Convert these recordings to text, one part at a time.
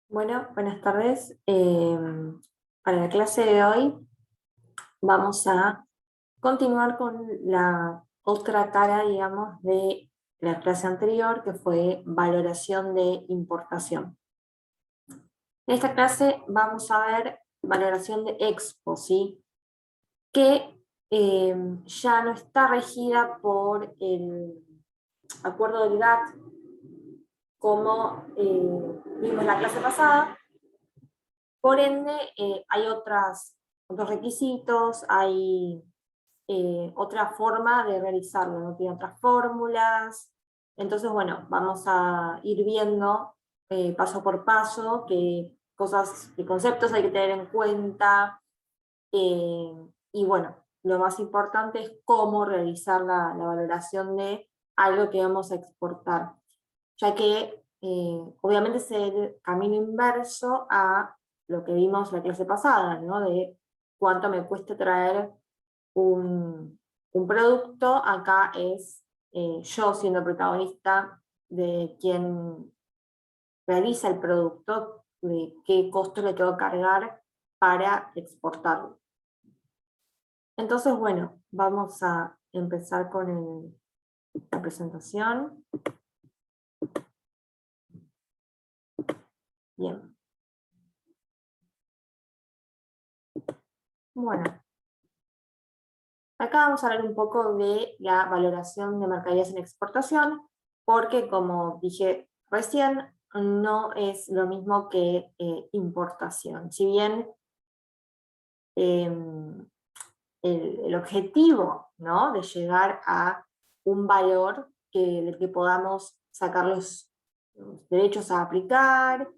Bueno, buenas tardes. Para la clase de hoy vamos a continuar con la otra cara, digamos, de la clase anterior, que fue valoración de importación. En esta clase vamos a ver valoración de expo, ¿sí? Que ya no está regida por el acuerdo del GATT como vimos la clase pasada. Por ende, hay otros requisitos, hay otra forma de realizarlo, no tiene otras fórmulas. Entonces, bueno, vamos a ir viendo paso por paso qué cosas, qué conceptos hay que tener en cuenta. eh, y bueno, lo más importante es cómo realizar la valoración de algo que vamos a exportar, ya que obviamente es el camino inverso a lo que vimos la clase pasada, ¿no? De cuánto me cuesta traer un producto. Acá es yo siendo protagonista de quien realiza el producto, de qué costo le tengo que cargar para exportarlo. Entonces, bueno, vamos a empezar con la presentación. Bien, bueno. Acá vamos a hablar un poco de la valoración de mercaderías en exportación, porque como dije recién, no es lo mismo que importación. Si bien eh, el objetivo, ¿no?, de llegar a un valor del que podamos sacar los derechos a aplicar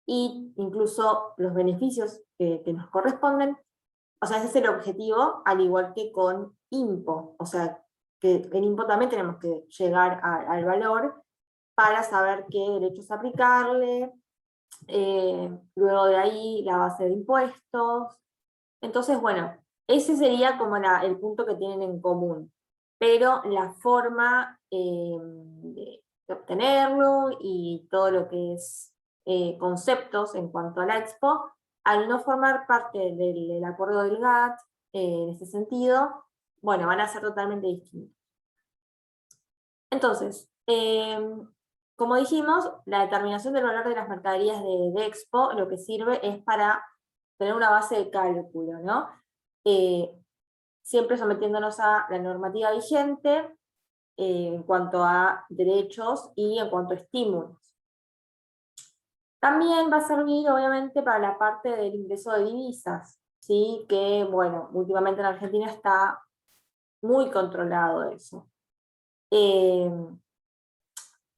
e incluso los beneficios que nos corresponden. O sea, ese es el objetivo, al igual que con IMPO. O sea, que en IMPO también tenemos que llegar al valor para saber qué derechos aplicarle, luego de ahí la base de impuestos. Entonces, bueno, ese sería como el punto que tienen en común. Pero la forma de obtenerlo y todo lo que es conceptos en cuanto a la expo, al no formar parte del acuerdo del GATT, en ese sentido, bueno, van a ser totalmente distintos. Entonces, como dijimos, la determinación del valor de las mercaderías de expo lo que sirve es para tener una base de cálculo, ¿no? Eh, Siempre sometiéndonos a la normativa vigente en cuanto a derechos y en cuanto a estímulos. También va a servir, obviamente, para la parte del ingreso de divisas, ¿sí? Que, bueno, últimamente en Argentina está muy controlado eso. Eh,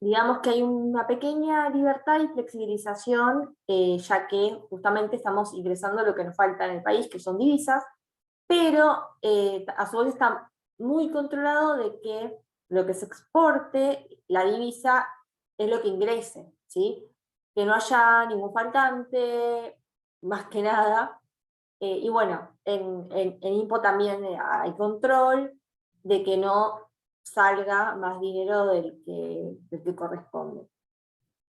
digamos que hay una pequeña libertad y flexibilización, ya que justamente estamos ingresando lo que nos falta en el país, que son divisas, pero a su vez está muy controlado de que lo que se exporte, la divisa, es lo que ingrese, ¿sí? Que no haya ningún faltante, más que nada. Y bueno, en IMPO también hay control de que no salga más dinero del que corresponde.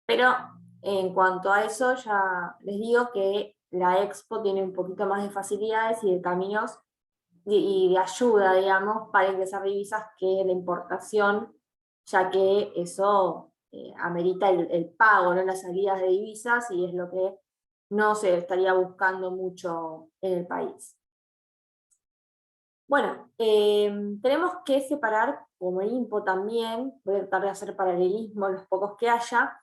Pero en cuanto a eso, ya les digo que la Expo tiene un poquito más de facilidades y de caminos y de ayuda, digamos, para ingresar divisas que la importación, ya que eso amerita el pago, ¿no?, las salidas de divisas, y es lo que no se estaría buscando mucho en el país. Bueno, tenemos que separar, como el IMPO también, voy a tratar de hacer paralelismo los pocos que haya,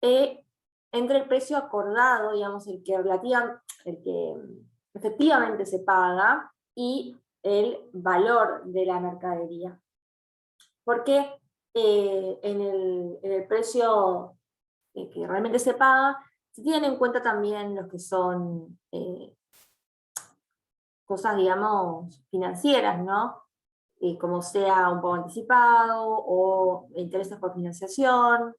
eh, entre el precio acordado, digamos, el que efectivamente se paga, y el valor de la mercadería. Porque en el precio que realmente se paga, se tienen en cuenta también los que son cosas, digamos, financieras, ¿no? Como sea un pago anticipado o intereses por financiación,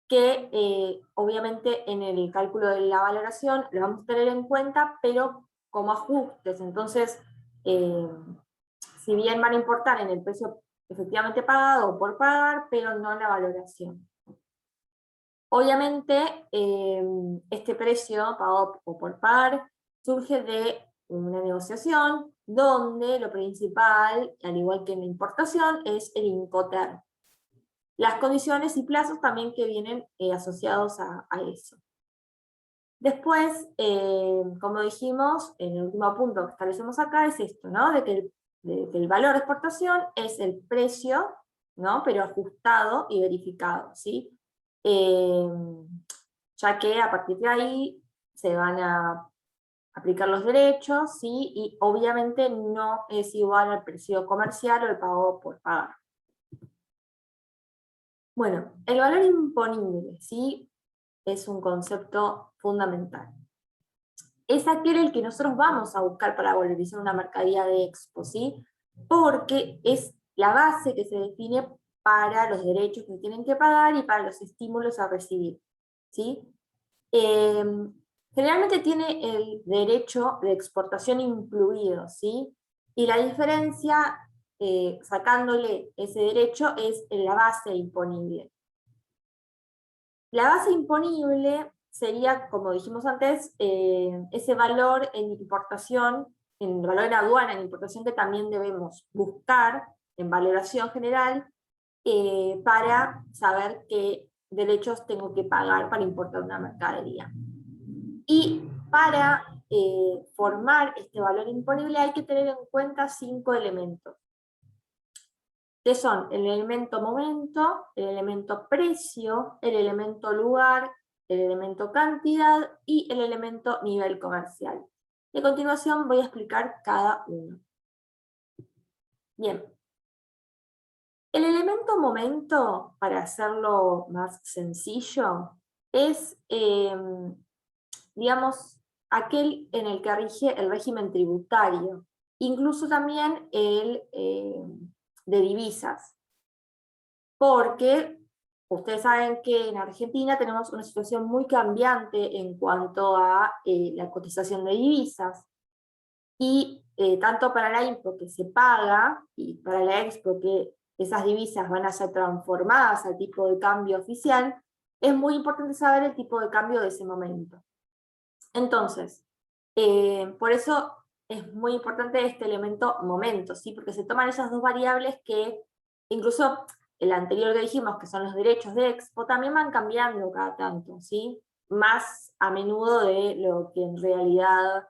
que obviamente en el cálculo de la valoración lo vamos a tener en cuenta, pero como ajustes. Entonces, eh, si bien van a importar en el precio efectivamente pagado o por pagar, pero no en la valoración. Obviamente, este precio pagado por par surge de una negociación donde lo principal, al igual que en la importación, es el Incoterm. Las condiciones y plazos también que vienen asociados a eso. Después, como dijimos, en el último punto que establecemos acá es esto, ¿no? De que el valor de exportación es el precio, ¿no? Pero ajustado y verificado, ¿sí? Eh, ya que a partir de ahí se van a aplicar los derechos, ¿sí? Y obviamente no es igual al precio comercial o el pago por pagar. Bueno, el valor imponible, ¿sí? Es un concepto fundamental. Es aquel el que nosotros vamos a buscar para valorizar una mercadería de expo, ¿sí? Porque es la base que se define para los derechos que tienen que pagar y para los estímulos a recibir, ¿sí? Eh, Generalmente tiene el derecho de exportación incluido, ¿sí? Y la diferencia, sacándole ese derecho, es en la base imponible. La base imponible sería, como dijimos antes, ese valor en importación, en valor en aduana, en importación que también debemos buscar en valoración general para saber qué derechos tengo que pagar para importar una mercadería. Y para formar este valor imponible hay que tener en cuenta 5 elementos, que son el elemento momento, el elemento precio, el elemento lugar, el elemento cantidad y el elemento nivel comercial. Y a continuación voy a explicar cada uno. Bien. El elemento momento, para hacerlo más sencillo, es, digamos, aquel en el que rige el régimen tributario, incluso también el de divisas, porque ustedes saben que en Argentina tenemos una situación muy cambiante en cuanto a la cotización de divisas, y tanto para la impro que se paga, y para la expo que esas divisas van a ser transformadas al tipo de cambio oficial, es muy importante saber el tipo de cambio de ese momento. Entonces, por eso es muy importante este elemento momento, ¿sí? Porque se toman esas dos variables que, incluso el anterior que dijimos, que son los derechos de expo, también van cambiando cada tanto, ¿sí? Más a menudo de lo que en realidad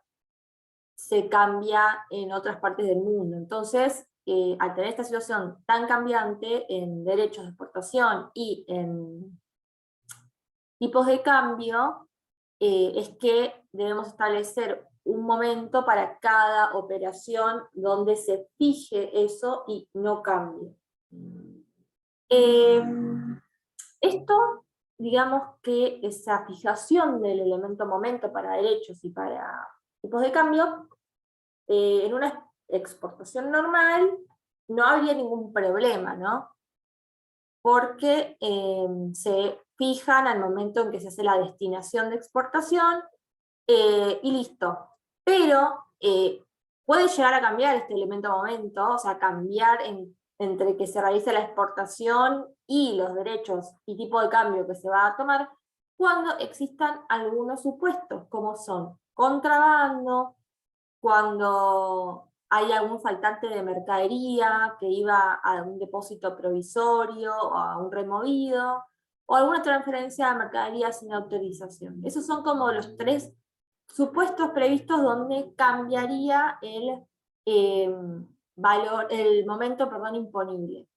se cambia en otras partes del mundo. Entonces, al tener esta situación tan cambiante en derechos de exportación y en tipos de cambio, es que debemos establecer un momento para cada operación donde se fije eso y no cambie. Eh, Esto, digamos que esa fijación del elemento momento para derechos y para tipos de cambio, en una exportación normal no habría ningún problema, ¿no? Porque se fijan al momento en que se hace la destinación de exportación y listo. Pero puede llegar a cambiar este elemento momento, o sea, cambiar entre que se realice la exportación y los derechos y tipo de cambio que se va a tomar, cuando existan algunos supuestos, como son contrabando, cuando hay algún faltante de mercadería que iba a un depósito provisorio o a un removido, o alguna transferencia de mercadería sin autorización. Esos son como los 3 supuestos previstos donde cambiaría eh, el momento, perdón, imponible.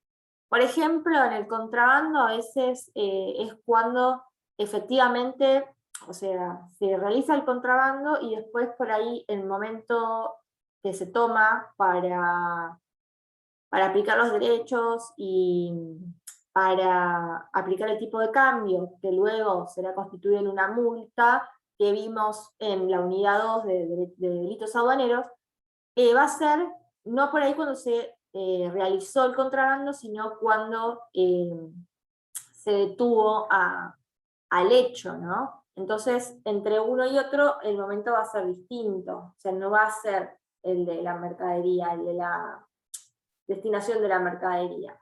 Por ejemplo, en el contrabando a veces es cuando efectivamente, o sea, se realiza el contrabando y después por ahí el momento que se toma para aplicar los derechos y para aplicar el tipo de cambio, que luego será constituido en una multa que vimos en la unidad 2 de delitos aduaneros, va a ser no por ahí cuando se realizó el contrabando, sino cuando se detuvo al hecho, ¿no? Entonces, entre uno y otro, el momento va a ser distinto, o sea, no va a ser el de la mercadería, el de la destinación de la mercadería.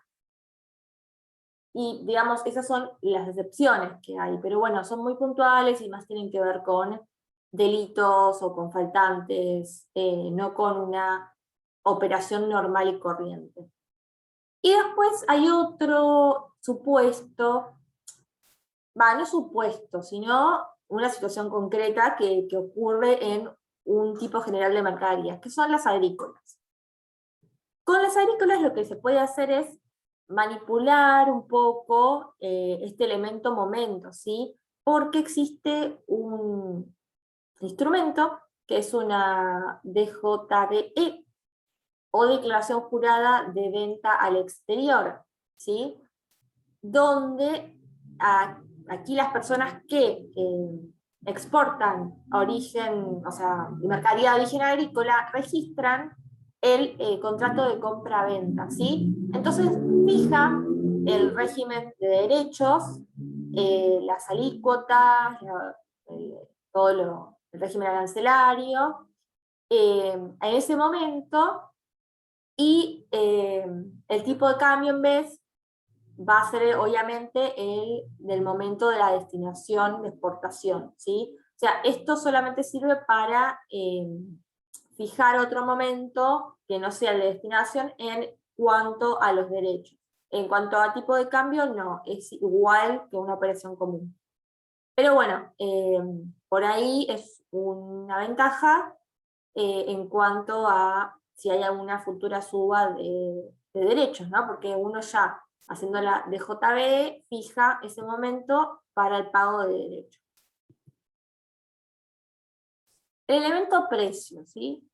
Y digamos, esas son las excepciones que hay, pero bueno, son muy puntuales y más tienen que ver con delitos o con faltantes, no con una operación normal y corriente. Y después hay otro supuesto, no supuesto, sino una situación concreta que ocurre en un tipo general de mercaderías, que son las agrícolas. Con las agrícolas lo que se puede hacer es manipular un poco este elemento momento, ¿sí? Porque existe un instrumento que es una DJDE, o declaración jurada de venta al exterior, ¿sí? Donde aquí las personas que exportan a origen, o sea, mercadería de origen agrícola, registran el contrato de compra-venta, ¿sí? Entonces fija el régimen de derechos, las alícuotas, el régimen arancelario, en ese momento, y el tipo de cambio en vez va a ser obviamente el del momento de la destinación de exportación, ¿sí? O sea, esto solamente sirve para fijar otro momento que no sea el de destinación en cuanto a los derechos. En cuanto a tipo de cambio, no, es igual que una operación común. Pero bueno, por ahí es una ventaja en cuanto a si hay alguna futura suba de derechos, ¿no? Porque uno ya, haciendo la DJB, fija ese momento para el pago de derechos. El elemento precio, ¿sí?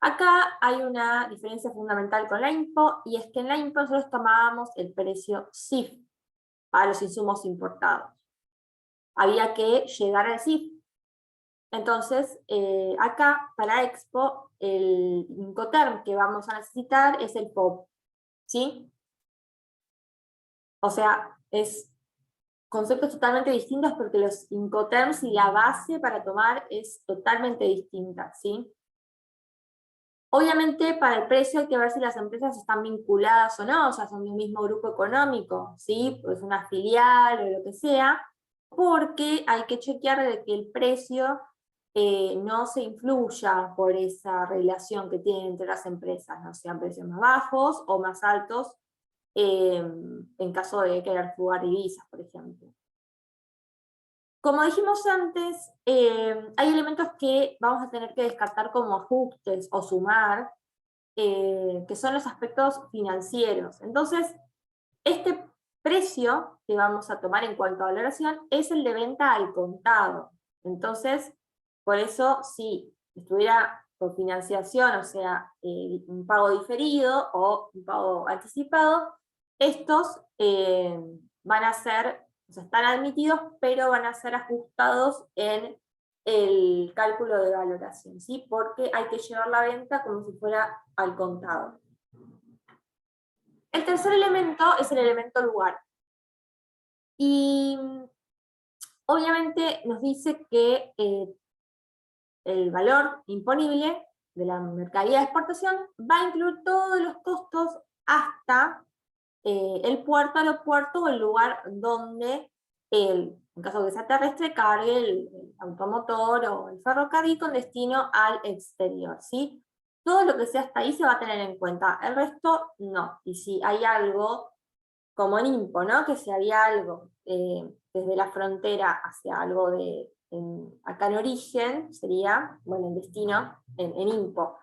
Acá hay una diferencia fundamental con la IMPO, y es que en la IMPO nosotros tomábamos el precio CIF para los insumos importados. Había que llegar al CIF. Entonces, acá para Expo, el Incoterm que vamos a necesitar es el POP, ¿sí? O sea, es conceptos totalmente distintos porque los Incoterms y la base para tomar es totalmente distinta, ¿sí? Obviamente para el precio hay que ver si las empresas están vinculadas o no, o sea, son de un mismo grupo económico, ¿sí? Pues una filial o lo que sea, porque hay que chequear de que el precio no se influya por esa relación que tienen entre las empresas, no sean precios más bajos o más altos, en caso de querer jugar divisas, por ejemplo. Como dijimos antes, hay elementos que vamos a tener que descartar como ajustes o sumar, que son los aspectos financieros. Entonces, este precio que vamos a tomar en cuanto a valoración es el de venta al contado. Entonces, por eso, si estuviera con financiación, o sea, un pago diferido o un pago anticipado, estos van a ser, o sea, están admitidos, pero van a ser ajustados en el cálculo de valoración, ¿sí? Porque hay que llevar la venta como si fuera al contado. El tercer elemento es el elemento lugar. Y obviamente nos dice que el valor imponible de la mercadería de exportación va a incluir todos los costos hasta el puerto, aeropuerto o el lugar donde, en caso de que sea terrestre, cargue el automotor o el ferrocarril con destino al exterior, ¿sí? Todo lo que sea hasta ahí se va a tener en cuenta, el resto no. Y si hay algo, como en IMPO, ¿no? Que si había algo desde la frontera hacia algo acá en origen, sería, bueno, en destino, en IMPO.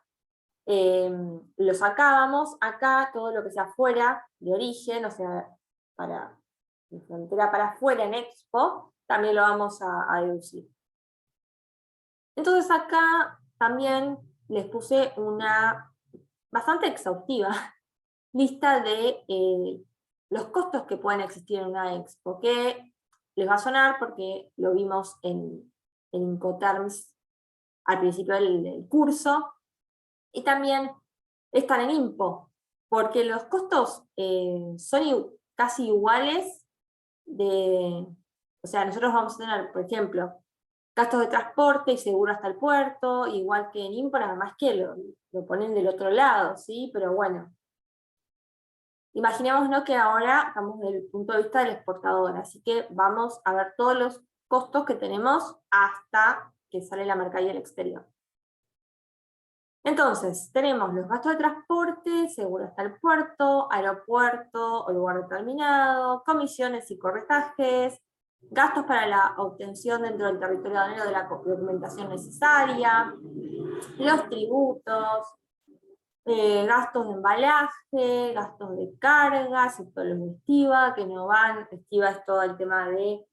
Lo sacábamos acá, todo lo que sea fuera de origen, o sea, de frontera para afuera en Expo, también lo vamos a deducir. Entonces acá también les puse una bastante exhaustiva lista de los costos que pueden existir en una Expo, que les va a sonar porque lo vimos en Incoterms al principio del curso, y también están en IMPO, porque los costos son casi iguales o sea, nosotros vamos a tener, por ejemplo, gastos de transporte y seguro hasta el puerto, igual que en IMPO, nada más que lo ponen del otro lado, ¿sí? Pero bueno, Imaginémonos que ahora estamos desde el punto de vista del exportador, así que vamos a ver todos los costos que tenemos hasta que sale la mercadería al exterior. Entonces, tenemos los gastos de transporte, seguro hasta el puerto, aeropuerto o lugar determinado, comisiones y corretajes, gastos para la obtención dentro del territorio aduanero de la documentación necesaria, los tributos, gastos de embalaje, gastos de carga, sector estiva, que no van, estiva es todo el tema de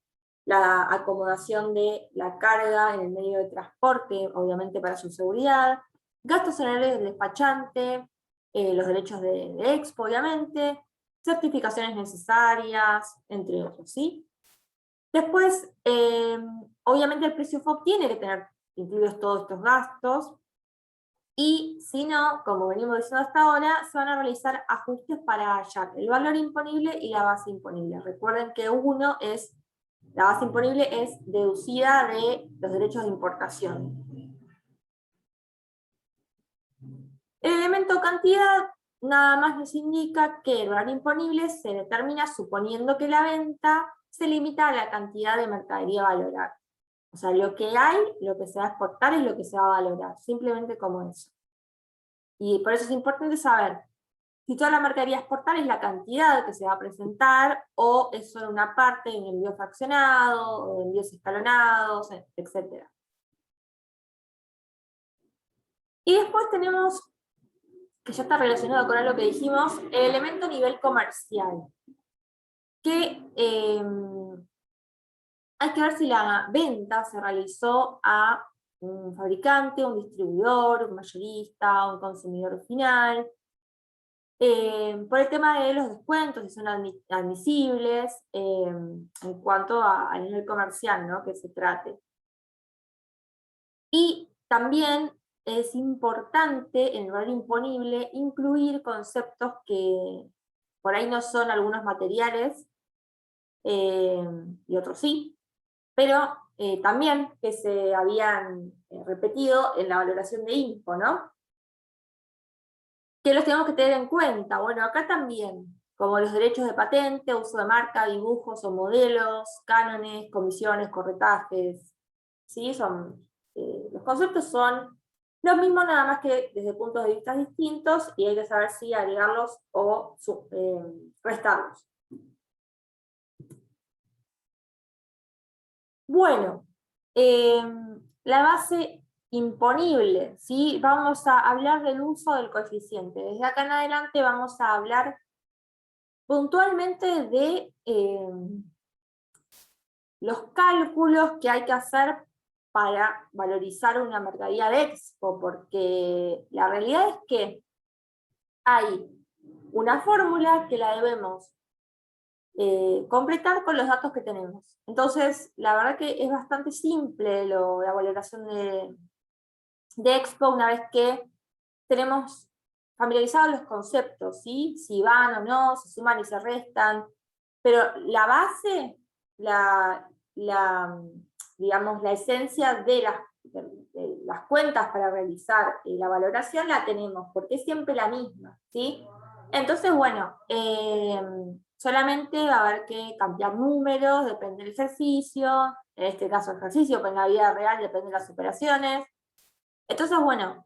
la acomodación de la carga en el medio de transporte, obviamente para su seguridad, gastos salariales del despachante, los derechos de Expo, obviamente, certificaciones necesarias, entre otros, ¿sí? Después, obviamente el precio FOB tiene que tener incluidos todos estos gastos, y si no, como venimos diciendo hasta ahora, se van a realizar ajustes para hallar el valor imponible y la base imponible. Recuerden que la base imponible es deducida de los derechos de importación. El elemento cantidad nada más nos indica que el valor imponible se determina suponiendo que la venta se limita a la cantidad de mercadería a valorar. O sea, lo que hay, lo que se va a exportar es lo que se va a valorar, simplemente como eso. Y por eso es importante saber si toda la mercadería a exportar es la cantidad que se va a presentar, o es solo una parte de un envío fraccionado, o de envíos escalonados, etc. Y después tenemos, que ya está relacionado con algo que dijimos, el elemento nivel comercial, que hay que ver si la venta se realizó a un fabricante, un distribuidor, un mayorista, un consumidor final, por el tema de los descuentos, si son admisibles, en cuanto a nivel comercial, ¿no?, que se trate. Y también es importante en el valor imponible incluir conceptos que por ahí no son algunos materiales, y otros sí, pero también que se habían repetido en la valoración de INPO, ¿no? Que los tenemos que tener en cuenta. Bueno, acá también, como los derechos de patente, uso de marca, dibujos o modelos, cánones, comisiones, corretajes, ¿sí? Los conceptos son los mismos, nada más que desde puntos de vista distintos, y hay que saber si agregarlos o restarlos. Bueno, la base imponible, ¿sí? Vamos a hablar del uso del coeficiente. Desde acá en adelante vamos a hablar puntualmente de los cálculos que hay que hacer para valorizar una mercadería de Expo, porque la realidad es que hay una fórmula que la debemos completar con los datos que tenemos. Entonces, la verdad que es bastante simple la valoración de Expo una vez que tenemos familiarizados los conceptos, ¿sí? Si van o no, se suman y se restan, pero la base, digamos, la esencia de las cuentas para realizar la valoración la tenemos, porque es siempre la misma, ¿sí? Entonces, bueno, solamente va a haber que cambiar números, depende del ejercicio, en este caso ejercicio, pero en la vida real depende de las operaciones. Entonces, bueno,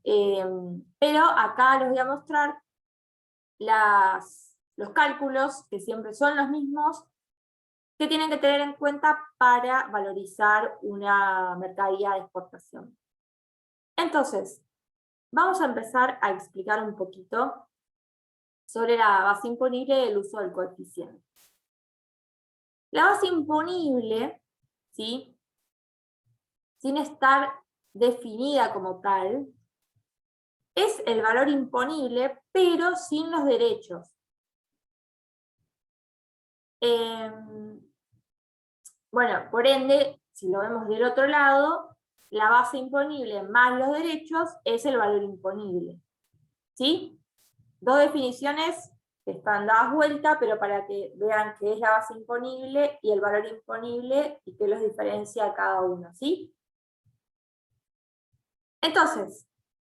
pero acá les voy a mostrar los cálculos, que siempre son los mismos, que tienen que tener en cuenta para valorizar una mercadería de exportación. Entonces, vamos a empezar a explicar un poquito sobre la base imponible y el uso del coeficiente. La base imponible, ¿sí?, sin estar definida como tal, es el valor imponible, pero sin los derechos. Bueno, por ende, si lo vemos del otro lado, la base imponible más los derechos es el valor imponible. ¿Sí? Dos definiciones que están dadas vuelta, pero para que vean qué es la base imponible y el valor imponible y qué los diferencia a cada uno, ¿sí? Entonces,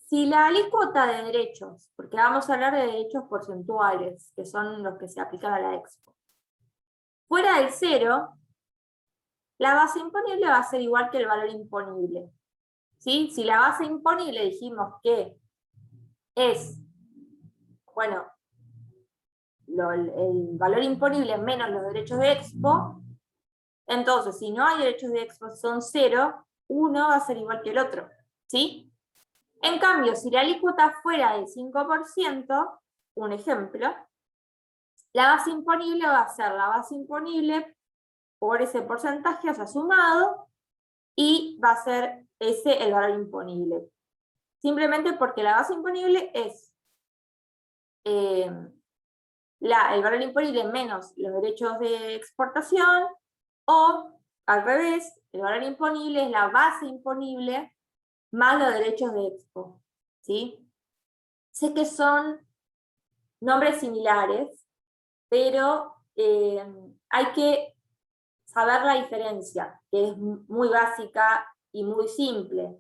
Si la alícuota de derechos, porque vamos a hablar de derechos porcentuales, que son los que se aplican a la Expo, fuera del 0, la base imponible va a ser igual que el valor imponible. ¿Sí? Si la base imponible dijimos que es, bueno, el valor imponible menos los derechos de Expo, entonces si no hay derechos de Expo son 0, uno va a ser igual que el otro. ¿Sí? En cambio, si la alícuota fuera del 5%, un ejemplo, la base imponible va a ser la base imponible por ese porcentaje, o sea, sumado, y va a ser ese el valor imponible. Simplemente porque la base imponible es el valor imponible menos los derechos de exportación, o al revés, el valor imponible es la base imponible más los derechos de expo. ¿Sí? Sé que son nombres similares, pero hay que saber la diferencia, que es muy básica y muy simple.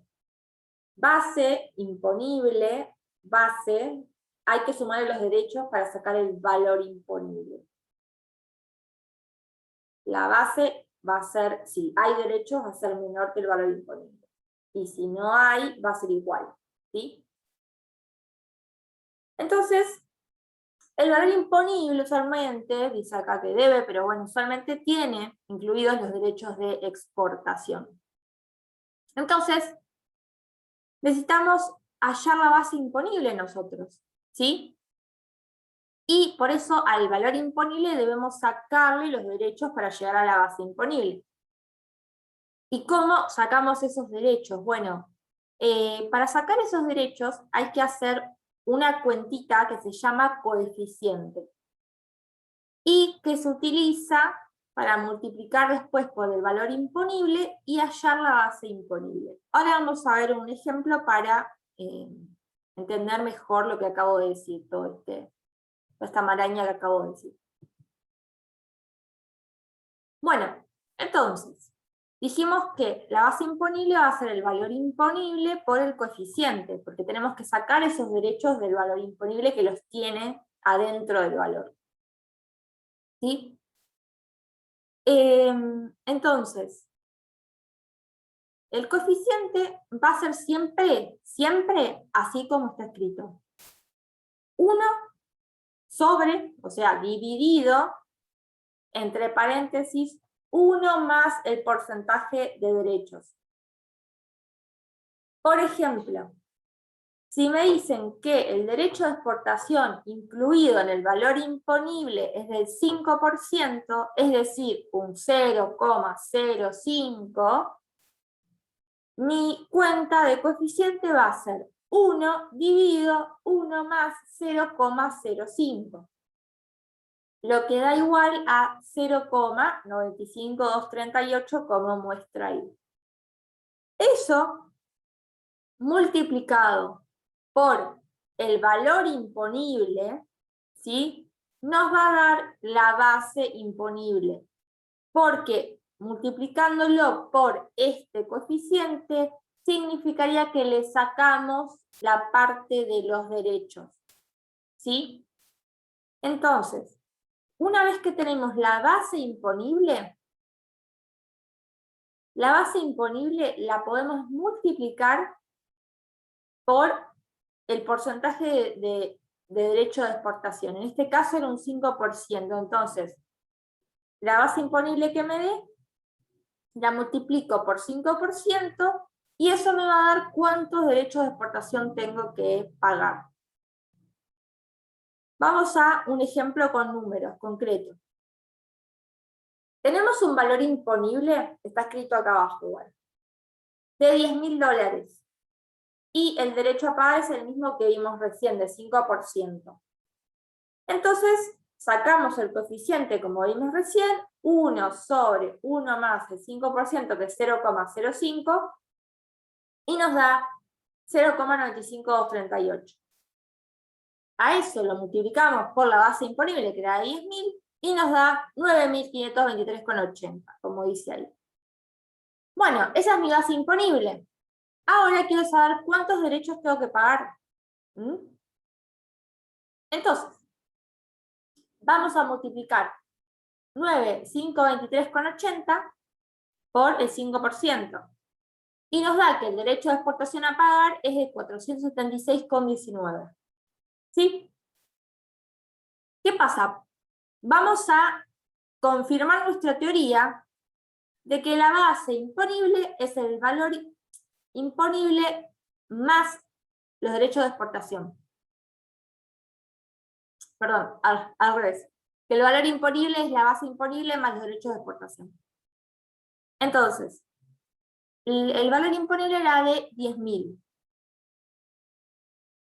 Base, imponible, base, hay que sumarle los derechos para sacar el valor imponible. La base va a ser, si hay derechos, va a ser menor que el valor imponible. Y si no hay, va a ser igual. ¿Sí? Entonces, el valor imponible usualmente, dice acá que debe, pero bueno, usualmente tiene incluidos los derechos de exportación. Entonces, necesitamos hallar la base imponible nosotros, ¿sí? Y por eso al valor imponible debemos sacarle los derechos para llegar a la base imponible. ¿Y cómo sacamos esos derechos? Bueno, para sacar esos derechos hay que hacer una cuentita que se llama coeficiente, y que se utiliza para multiplicar después por el valor imponible y hallar la base imponible. Ahora vamos a ver un ejemplo para entender mejor lo que acabo de decir, toda esta maraña que acabo de decir. Bueno, entonces, dijimos que la base imponible va a ser el valor imponible por el coeficiente, porque tenemos que sacar esos derechos del valor imponible que los tiene adentro del valor. ¿Sí? Entonces, el coeficiente va a ser siempre, siempre así como está escrito. 1 sobre, o sea, dividido, entre paréntesis, 1 más el porcentaje de derechos. Por ejemplo, si me dicen que el derecho de exportación incluido en el valor imponible es del 5%, es decir, un 0,05, mi cuenta de coeficiente va a ser 1 dividido 1 más 0,05, lo que da igual a 0,95238 como muestra ahí. Eso multiplicado por el valor imponible, ¿sí?, nos va a dar la base imponible, porque multiplicándolo por este coeficiente significaría que le sacamos la parte de los derechos. ¿Sí? Entonces, una vez que tenemos la base imponible la podemos multiplicar por el porcentaje de derecho de exportación. En este caso era un 5%. Entonces, la base imponible que me dé, la multiplico por 5%, y eso me va a dar cuántos derechos de exportación tengo que pagar. Vamos a un ejemplo con números concretos. Tenemos un valor imponible, está escrito acá abajo igual, de $10.000. Y el derecho a pagar es el mismo que vimos recién, de 5%. Entonces, sacamos el coeficiente, como vimos recién, 1 sobre 1 más el 5%, que es 0,05, y nos da 0,95238. A eso lo multiplicamos por la base imponible, que era 10.000, y nos da 9.523,80, como dice ahí. Bueno, esa es mi base imponible. Ahora quiero saber cuántos derechos tengo que pagar. ¿Mm? Entonces, vamos a multiplicar 9.523,80 por el 5%. Y nos da que el derecho de exportación a pagar es de 476,19. ¿Sí? ¿Qué pasa? Vamos a confirmar nuestra teoría de que la base imponible es el valor imponible más los derechos de exportación. Perdón, al revés. Que el valor imponible es la base imponible más los derechos de exportación. Entonces, el valor imponible era de 10.000.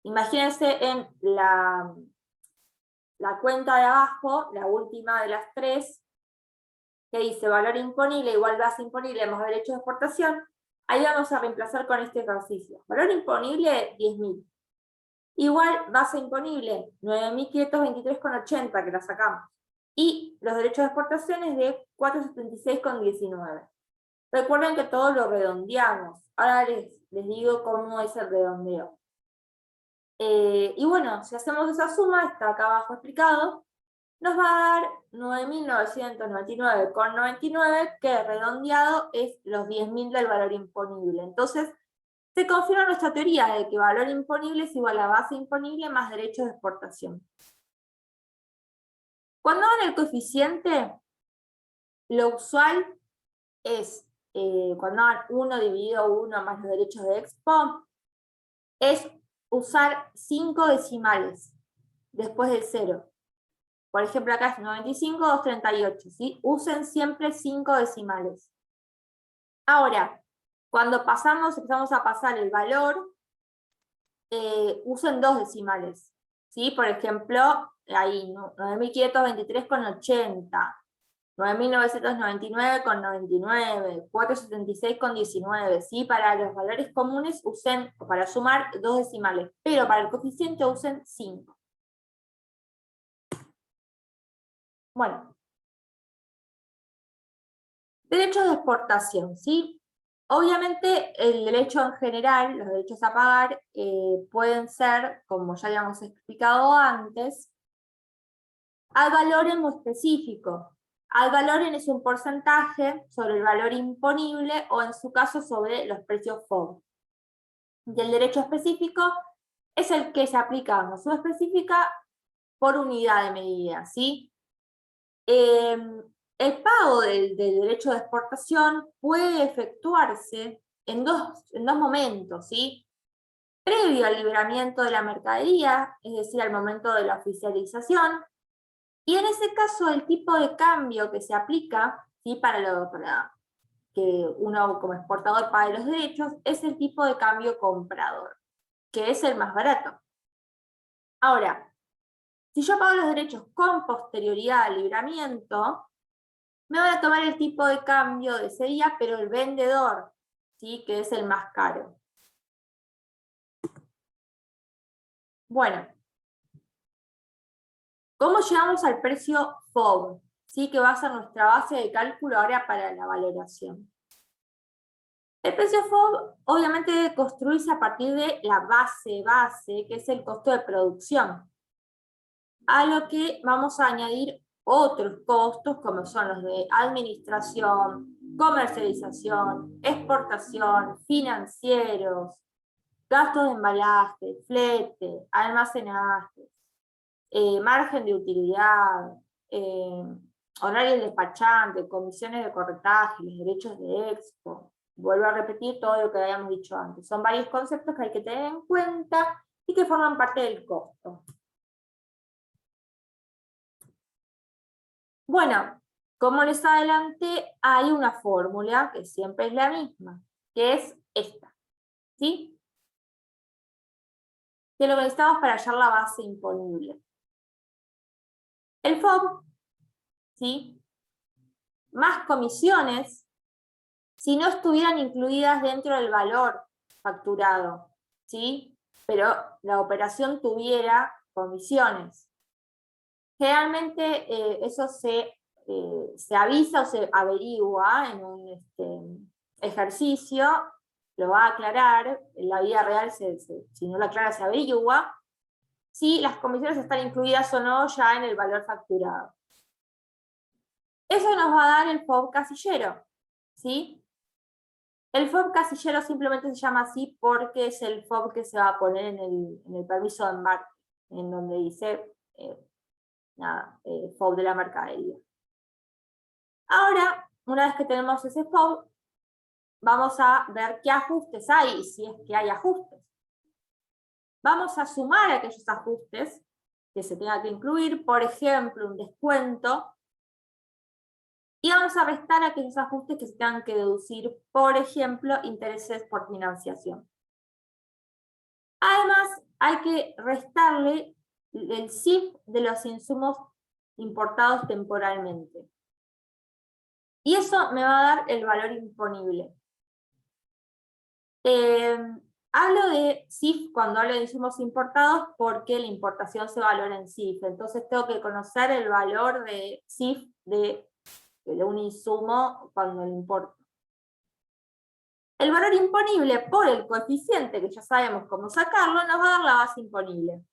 Imagínense en la cuenta de abajo, la última de las tres, que dice valor imponible igual base imponible más derechos de exportación. Ahí vamos a reemplazar con este ejercicio. Valor imponible, 10.000. Igual base imponible, 9.523,80, que la sacamos. Y los derechos de exportación es de 476,19. Recuerden que todo lo redondeamos. Ahora les digo cómo es el redondeo. Y bueno, si hacemos esa suma, está acá abajo explicado, nos va a dar 9.999,99, que redondeado es los 10.000 del valor imponible. Entonces, se confirma nuestra teoría de que valor imponible es igual a base imponible más derechos de exportación. Cuando hagan el coeficiente, lo usual es, cuando hagan 1 dividido 1 más los derechos de expo, es usar 5 decimales después del 0. Por ejemplo, acá es 95,238, ¿sí? Usen siempre 5 decimales. Ahora, cuando empezamos a pasar el valor, usen 2 decimales, ¿sí? Por ejemplo, ahí 9.523,80, 9.999,99, 476,19, ¿sí? Para los valores comunes usen, para sumar 2 decimales, pero para el coeficiente usen 5. Bueno, derechos de exportación, ¿sí? Obviamente el derecho en general, los derechos a pagar, pueden ser, como ya habíamos explicado antes, al valor en lo específico. Al valor es un porcentaje sobre el valor imponible o en su caso sobre los precios FOB. Y el derecho específico es el que se aplica a una suma específica por unidad de medida, ¿sí? El pago del derecho de exportación puede efectuarse en dos momentos, ¿sí? Previo al liberamiento de la mercadería, es decir, al momento de la oficialización, y en ese caso el tipo de cambio que se aplica, ¿sí? para que uno como exportador pague los derechos, es el tipo de cambio comprador, que es el más barato. Ahora, si yo pago los derechos con posterioridad al libramiento, me van a tomar el tipo de cambio de ese día, pero el vendedor, ¿sí? Que es el más caro. Bueno, ¿cómo llegamos al precio FOB? ¿Sí? Que va a ser nuestra base de cálculo ahora para la valoración. El precio FOB obviamente debe construirse a partir de la base, que es el costo de producción, a lo que vamos a añadir otros costos como son los de administración, comercialización, exportación, financieros, gastos de embalaje, flete, almacenaje, margen de utilidad, eh, horario del despachante, comisiones de corretaje, los derechos de expo. Vuelvo a repetir todo lo que habíamos dicho antes. Son varios conceptos que hay que tener en cuenta y que forman parte del costo. Bueno, como les adelanté, hay una fórmula que siempre es la misma, que es esta, ¿sí? Que lo que necesitamos para hallar la base imponible. El FOB, ¿sí? Más comisiones, si no estuvieran incluidas dentro del valor facturado, ¿sí? Pero la operación tuviera comisiones. Generalmente eso se avisa o se averigua en un ejercicio lo va a aclarar, en la vida real, si no lo aclara, se averigua, si las comisiones están incluidas o no ya en el valor facturado. Eso nos va a dar el FOB casillero, ¿sí? El FOB casillero simplemente se llama así porque es el FOB que se va a poner en el permiso de embarque, en donde dice FOB de la mercadería. Ahora, una vez que tenemos ese FOB, vamos a ver qué ajustes hay, si es que hay ajustes. Vamos a sumar aquellos ajustes que se tenga que incluir, por ejemplo, un descuento, y vamos a restar aquellos ajustes que se tengan que deducir, por ejemplo, intereses por financiación. Además, hay que restarle el CIF de los insumos importados temporalmente. Y eso me va a dar el valor imponible. Hablo de CIF cuando hablo de insumos importados porque la importación se valora en CIF. Entonces tengo que conocer el valor de CIF de un insumo cuando lo importo. El valor imponible por el coeficiente, que ya sabemos cómo sacarlo, nos va a dar la base imponible.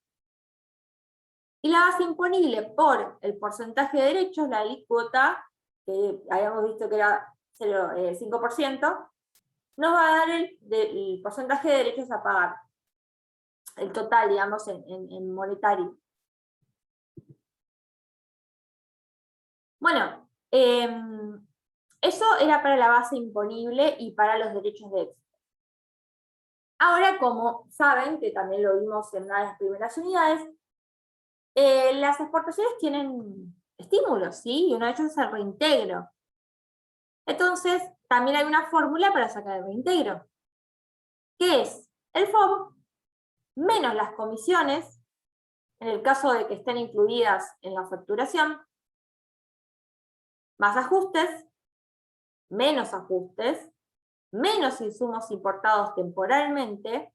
Y la base imponible por el porcentaje de derechos, la alícuota, que habíamos visto que era 5%, nos va a dar el porcentaje de derechos a pagar. El total, digamos, en monetario. Bueno, eso era para la base imponible y para los derechos de éxito. Ahora, como saben, que también lo vimos en una de las primeras unidades, las exportaciones tienen estímulos, ¿sí? Y uno de ellos es el reintegro. Entonces, también hay una fórmula para sacar el reintegro, que es el FOB menos las comisiones, en el caso de que estén incluidas en la facturación, más ajustes, menos insumos importados temporalmente,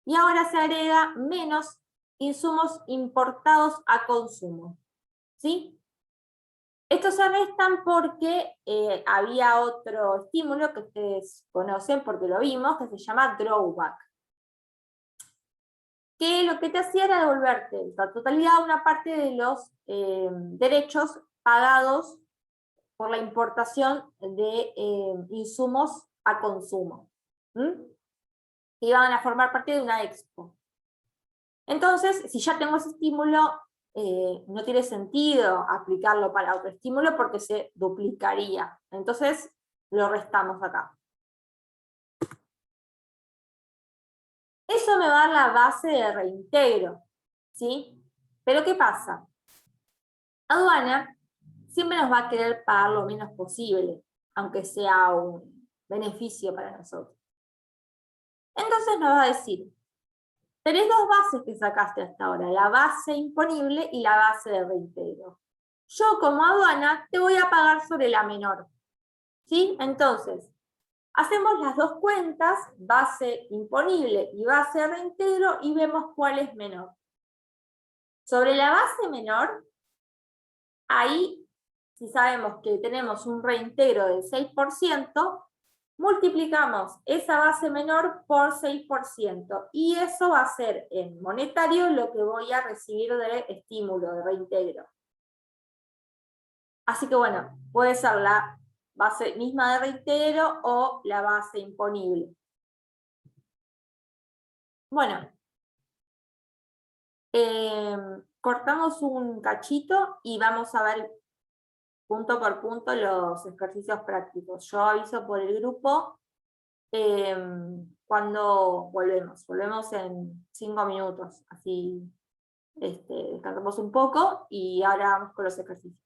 y ahora se agrega menos insumos importados a consumo, ¿sí? Estos se restan porque había otro estímulo que ustedes conocen porque lo vimos, que se llama drawback, que lo que te hacía era devolverte la totalidad, una parte de los derechos pagados por la importación de insumos a consumo, que iban a formar parte de una expo. Entonces, si ya tengo ese estímulo, no tiene sentido aplicarlo para otro estímulo porque se duplicaría. Entonces, lo restamos acá. Eso me va a dar la base de reintegro, ¿sí? Pero ¿qué pasa? Aduana siempre nos va a querer pagar lo menos posible, aunque sea un beneficio para nosotros. Entonces nos va a decir, tenés dos bases que sacaste hasta ahora, la base imponible y la base de reintegro. Yo como aduana te voy a pagar sobre la menor, ¿sí? Entonces, hacemos las dos cuentas, base imponible y base de reintegro, y vemos cuál es menor. Sobre la base menor, ahí, si sabemos que tenemos un reintegro del 6%, multiplicamos esa base menor por 6%, y eso va a ser en monetario lo que voy a recibir de estímulo, de reintegro. Así que bueno, puede ser la base misma de reintegro o la base imponible. Bueno, cortamos un cachito y vamos a ver punto por punto los ejercicios prácticos. Yo aviso por el grupo cuando volvemos. Volvemos en 5 minutos, así descansamos un poco y ahora vamos con los ejercicios.